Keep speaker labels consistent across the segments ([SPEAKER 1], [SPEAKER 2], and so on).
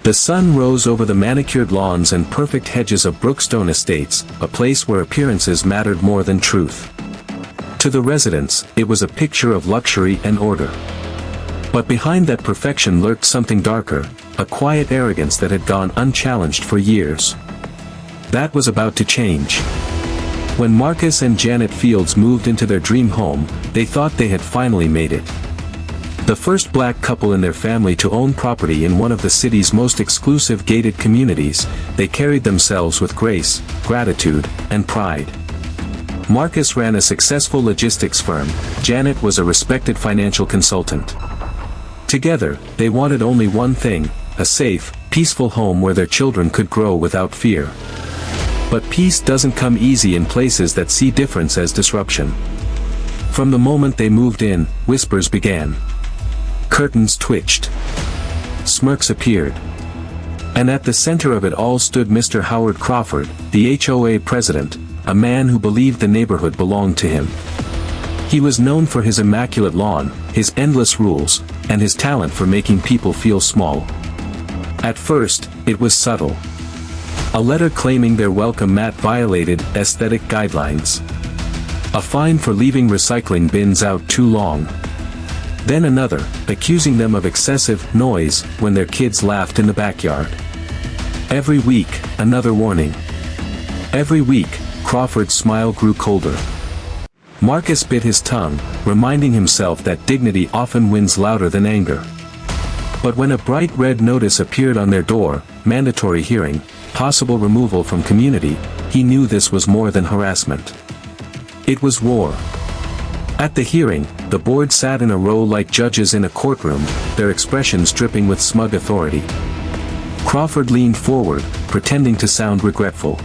[SPEAKER 1] The sun rose over the manicured lawns and perfect hedges of Brookstone Estates, a place where appearances mattered more than truth. To the residents, it was a picture of luxury and order. But behind that perfection lurked something darker, a quiet arrogance that had gone unchallenged for years. That was about to change. When Marcus and Janet Fields moved into their dream home, they thought they had finally made it. The first black couple in their family to own property in one of the city's most exclusive gated communities, they carried themselves with grace, gratitude, and pride. Marcus ran a successful logistics firm, Janet was a respected financial consultant. Together, they wanted only one thing, a safe, peaceful home where their children could grow without fear. But peace doesn't come easy in places that see difference as disruption. From the moment they moved in, whispers began. Curtains twitched. Smirks appeared. And at the center of it all stood Mr. Howard Crawford, the HOA president, a man who believed the neighborhood belonged to him. He was known for his immaculate lawn, his endless rules, and his talent for making people feel small. At first, it was subtle. A letter claiming their welcome mat violated aesthetic guidelines. A fine for leaving recycling bins out too long. Then another, accusing them of excessive noise when their kids laughed in the backyard. Every week, another warning. Every week, Crawford's smile grew colder. Marcus bit his tongue, reminding himself that dignity often wins louder than anger. But when a bright red notice appeared on their door, mandatory hearing, possible removal from community, he knew this was more than harassment. It was war. At the hearing, the board sat in a row like judges in a courtroom, their expressions dripping with smug authority. Crawford leaned forward, pretending to sound regretful.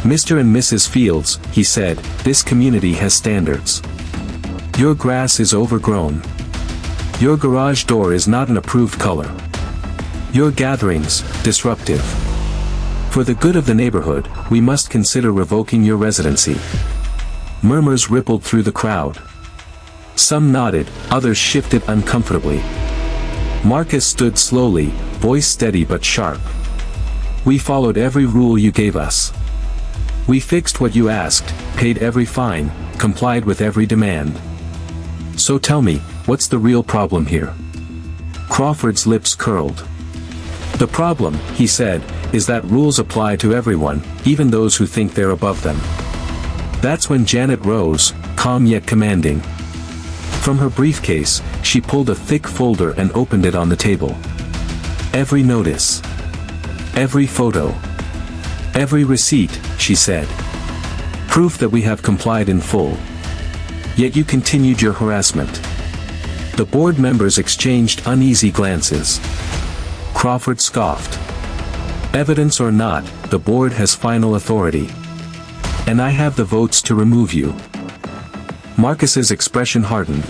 [SPEAKER 1] Mr. and Mrs. Fields, he said, this community has standards. Your grass is overgrown. Your garage door is not an approved color. Your gatherings, disruptive. For the good of the neighborhood, we must consider revoking your residency. Murmurs rippled through the crowd. Some nodded, others shifted uncomfortably. Marcus stood slowly, voice steady but sharp. We followed every rule you gave us. We fixed what you asked, paid every fine, complied with every demand. So tell me, what's the real problem here? Crawford's lips curled. The problem, he said, is that rules apply to everyone, even those who think they're above them. That's when Janet rose, calm yet commanding. From her briefcase, she pulled a thick folder and opened it on the table. Every notice. Every photo. Every receipt, she said. Proof that we have complied in full. Yet you continued your harassment. The board members exchanged uneasy glances. Crawford scoffed. Evidence or not, the board has final authority. And I have the votes to remove you. Marcus's expression hardened.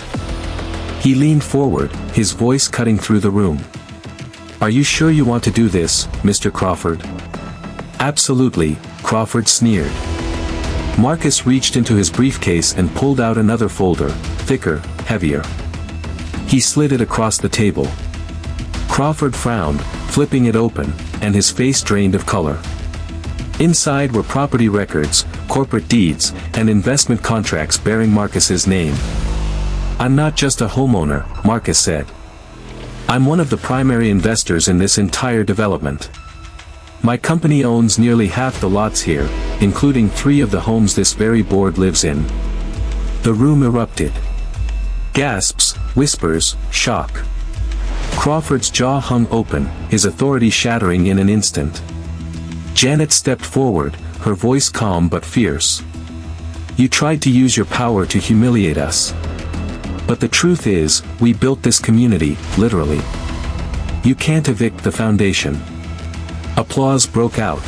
[SPEAKER 1] He leaned forward, his voice cutting through the room. Are you sure you want to do this, Mr. Crawford? Absolutely, Crawford sneered. Marcus reached into his briefcase and pulled out another folder, thicker, heavier. He slid it across the table. Crawford frowned, flipping it open, and his face drained of color. Inside were property records, corporate deeds, and investment contracts bearing Marcus's name. I'm not just a homeowner, Marcus said. I'm one of the primary investors in this entire development. My company owns nearly half the lots here, including 3 of the homes this very board lives in. The room erupted. Gasps, whispers, shock. Crawford's jaw hung open, his authority shattering in an instant. Janet stepped forward, her voice calm but fierce. You tried to use your power to humiliate us. But the truth is, we built this community, literally. You can't evict the foundation. Applause broke out.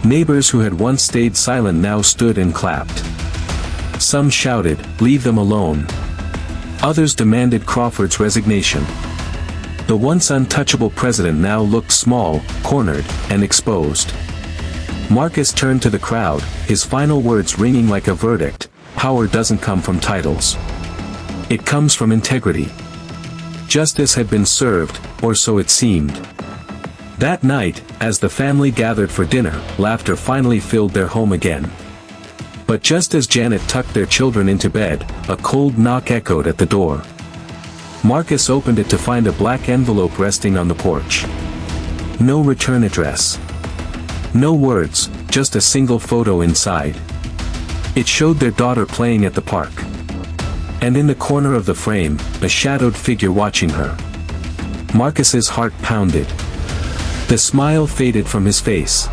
[SPEAKER 1] Neighbors who had once stayed silent now stood and clapped. Some shouted, "Leave them alone." Others demanded Crawford's resignation. The once untouchable president now looked small, cornered, and exposed. Marcus turned to the crowd, his final words ringing like a verdict, "Power doesn't come from titles. It comes from integrity." Justice had been served, or so it seemed. That night, as the family gathered for dinner, laughter finally filled their home again. But just as Janet tucked their children into bed, a cold knock echoed at the door. Marcus opened it to find a black envelope resting on the porch. No return address. No words, just a single photo inside. It showed their daughter playing at the park. And in the corner of the frame, a shadowed figure watching her. Marcus's heart pounded. The smile faded from his face.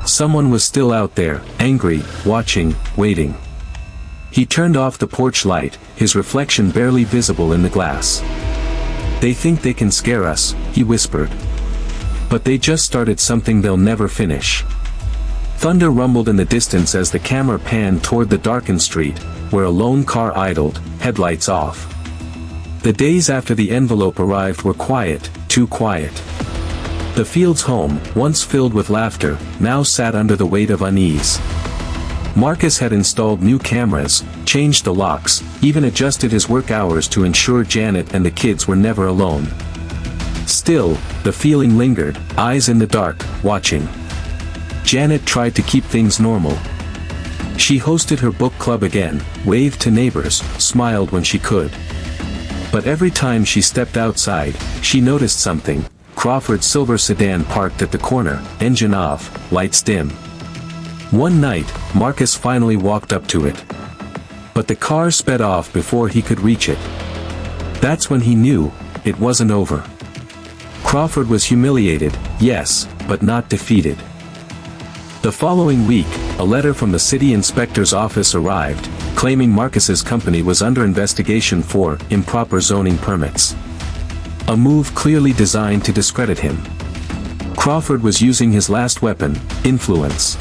[SPEAKER 1] Someone was still out there, angry, watching, waiting. He turned off the porch light, his reflection barely visible in the glass. "They think they can scare us," he whispered. "But they just started something they'll never finish." Thunder rumbled in the distance as the camera panned toward the darkened street, where a lone car idled, headlights off. The days after the envelope arrived were quiet, too quiet. The Fields' home, once filled with laughter, now sat under the weight of unease. Marcus had installed new cameras, changed the locks, even adjusted his work hours to ensure Janet and the kids were never alone. Still, the feeling lingered, eyes in the dark, watching. Janet tried to keep things normal. She hosted her book club again, waved to neighbors, smiled when she could. But every time she stepped outside, she noticed something. Crawford's silver sedan parked at the corner, engine off, lights dim. One night, Marcus finally walked up to it. But the car sped off before he could reach it. That's when he knew, it wasn't over. Crawford was humiliated, yes, but not defeated. The following week, a letter from the city inspector's office arrived, claiming Marcus's company was under investigation for improper zoning permits. A move clearly designed to discredit him. Crawford was using his last weapon, influence.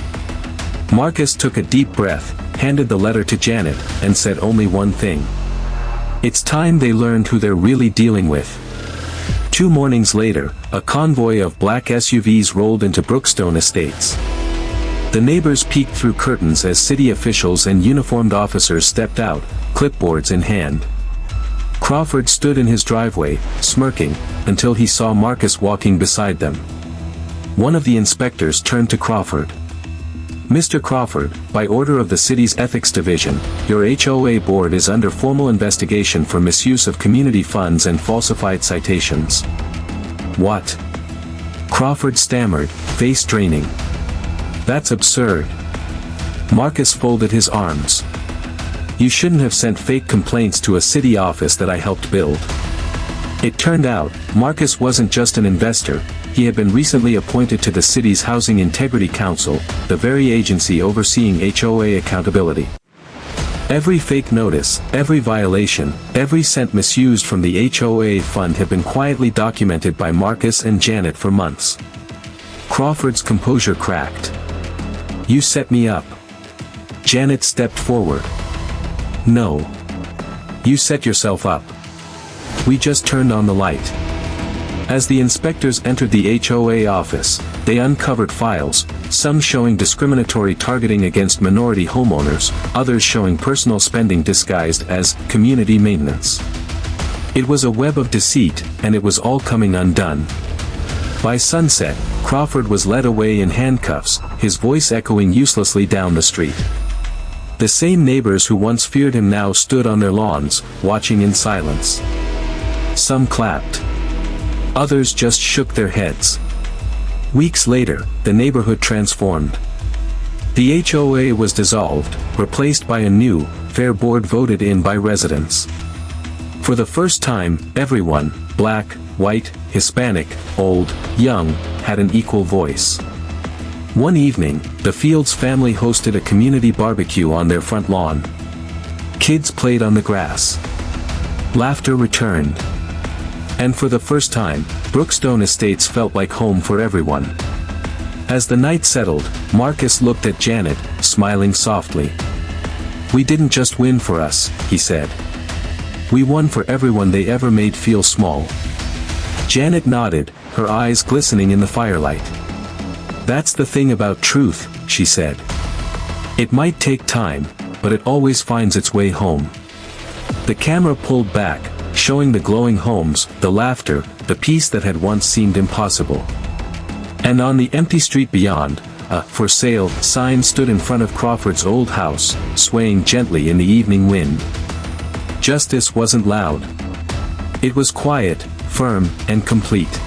[SPEAKER 1] Marcus took a deep breath, handed the letter to Janet, and said only one thing. It's time they learned who they're really dealing with. 2 mornings later, a convoy of black SUVs rolled into Brookstone Estates. The neighbors peeked through curtains as city officials and uniformed officers stepped out, clipboards in hand. Crawford stood in his driveway, smirking, until he saw Marcus walking beside them. One of the inspectors turned to Crawford. "Mr. Crawford, by order of the city's ethics division, your HOA board is under formal investigation for misuse of community funds and falsified citations." "What?" Crawford stammered, face draining. "That's absurd." Marcus folded his arms. "You shouldn't have sent fake complaints to a city office that I helped build." It turned out, Marcus wasn't just an investor, he had been recently appointed to the city's Housing Integrity Council, the very agency overseeing HOA accountability. Every fake notice, every violation, every cent misused from the HOA fund had been quietly documented by Marcus and Janet for months. Crawford's composure cracked. "You set me up." Janet stepped forward. "No. You set yourself up. We just turned on the light." As the inspectors entered the HOA office, they uncovered files, some showing discriminatory targeting against minority homeowners, others showing personal spending disguised as community maintenance. It was a web of deceit, and it was all coming undone. By sunset, Crawford was led away in handcuffs, his voice echoing uselessly down the street. The same neighbors who once feared him now stood on their lawns, watching in silence. Some clapped. Others just shook their heads. Weeks later, the neighborhood transformed. The HOA was dissolved, replaced by a new, fair board voted in by residents. For the first time, everyone, black, white, Hispanic, old, young, had an equal voice. One evening, the Fields family hosted a community barbecue on their front lawn. Kids played on the grass. Laughter returned. And for the first time, Brookstone Estates felt like home for everyone. As the night settled, Marcus looked at Janet, smiling softly. "We didn't just win for us," he said. "We won for everyone they ever made feel small." Janet nodded, her eyes glistening in the firelight. "That's the thing about truth," she said. "It might take time, but it always finds its way home." The camera pulled back, showing the glowing homes, the laughter, the peace that had once seemed impossible. And on the empty street beyond, a "For Sale" sign stood in front of Crawford's old house, swaying gently in the evening wind. Justice wasn't loud. It was quiet, firm, and complete.